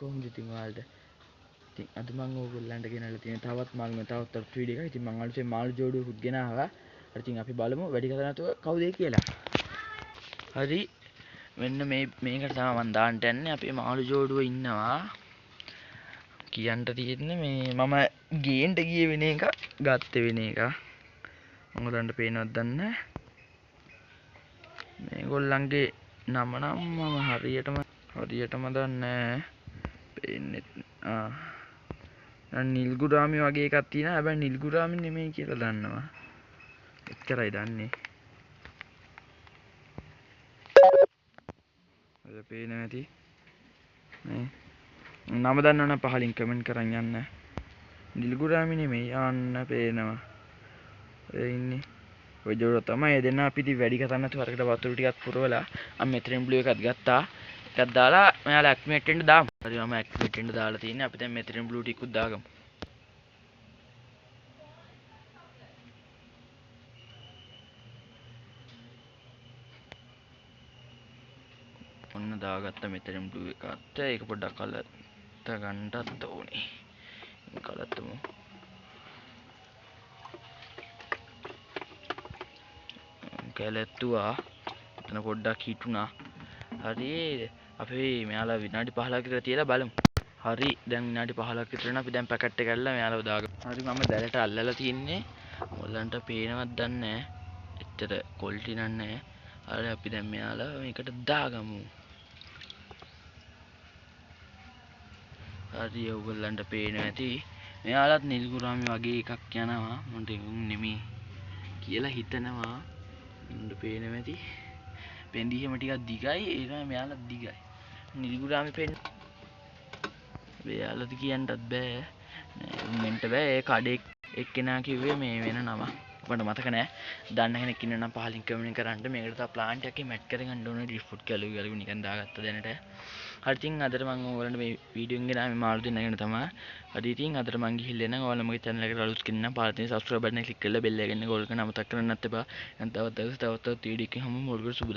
කොහොමද ඉතින් ඔයාලට? ඉතින් අද මම ඕගොල්ලන්ට ගෙනල්ලා තියෙන තවත් මාළු තවත් වීඩියෝ එකක්. ඉතින් මම අලුතෙන් මාළු ජෝඩුවකුත් ගෙනාවා. ඉතින් අපි බලමු වැඩි කතා නැතුව කවුද කියලා. හරි. මෙන්න මේකට තමයි මම දාන්න යන්නේ. අපේ මාළු ජෝඩුව ඉන්නවා. කියන්න තියෙන්නේ මේ මම ගේන්න ගිය වෙන එක ගත්ත වෙන එක. ඔයගොල්ලන්ට පේනවද දන්නේ නැහැ. මේගොල්ලන්ගේ නම නම් මම හරියටම දන්නේ නැහැ. පේන්නේ නිල්ගුරාමි වගේ එකක් තියෙනවා. හැබැයි නිල්ගුරාමි නෙමෙයි කියලා දන්නවා. එච්චරයි දන්නේ. ඔය පේනවා ඇති. මේ නම දන්නවනම් පහලින් කමෙන්ට් කරන් යන්න. නිල්ගුරාමි නෙමෙයි යන්න පේනවා. ඔය ඉන්නේ. ඔය ජෝඩුව තමයි දෙන්න අපි ඉතින් වැඩි කතා නැතුව අරකට වතුර ටිකක් පුරවලා මම මෙතනින් බ්ලූ එකක් ගත්තා. එකක් දාලා මෙයාලා ඇක්ටිවේට් වෙන්න දාමු. හරි මම ඇක්ටිවේට් වෙන්න දාලා තියෙන්නේ. අපි දැන් මෙතනින් බ්ලූ ටිකකුත් දාගමු. ඔන්න දාගත්ත මෙතනින් බ්ලූ එකත්. ඒක පොඩ්ඩක් කලර් ගන්නටත් ඕනේ. කලත්තමු. කැලැත්තුවා එතන පොඩ්ඩක් හිටුණා. හරි අපි මෙයාලා විනාඩි 15ක විතර තියලා බලමු. හරි දැන් විනාඩි 15ක විතර නම් අපි දැන් පැකට් එක ඇල්ලලා මෙයාලව දාගමු. හරි මම දැලට අල්ලලා තින්නේ. ඔයගලන්ට පේනවද දන්නේ නැහැ. එච්චර ක්වොලිටි නෑ. හරි අපි දැන් මෙයාලා මේකට දාගමු. හරි ඔයගලන්ට පේනවා ඇති. මෙයාලත් නිල්ගුරාමි වගේ එකක් යනවා. මොන්ට නෙමෙයි කියලා හිතනවා. උන්ට පේනවා ඇති. පෙන්දිහිම ටිකක් දිගයි. ඒ තමයි මෙයාලත් දිගයි. නිල්ගුරාමි පෙන්න. මෙයාලද කියන්නත් බෑ. මෙන්ට බෑ. ඒ කඩේ එක්කෙනා කිව්වේ මේ වෙන නම. මට මතක නෑ. දන්න කෙනෙක් ඉන්නවනම් පහලින් කමෙන්ට් කරන්න. මේකට තව ප්ලාන්ට් එකකින් මැට් කරගන්න ඕනේ. ඩිෆ්ට් කැලු නිකන් දාගත්ත දැනට. හරි ඉතින් අදට මම ඔයගලන්ට මේ වීඩියෝ එකෙන් ගෙනාවේ මාළු දෙන්නගෙන තමයි. හරි ඉතින් අදට මම ගිහිල්ලා එනවා. ඔයාලා මගේ channel එකට අලුත් කෙනෙක් නම් පාරේ තියෙන subscribe button එක click කරලා bell එක ගන්න ඕල් කරන අමතක කරන්නත් එපා. දැන් තවත් වීඩියෝ එකකින් හමු. ඔයගොල්ලෝ සුබ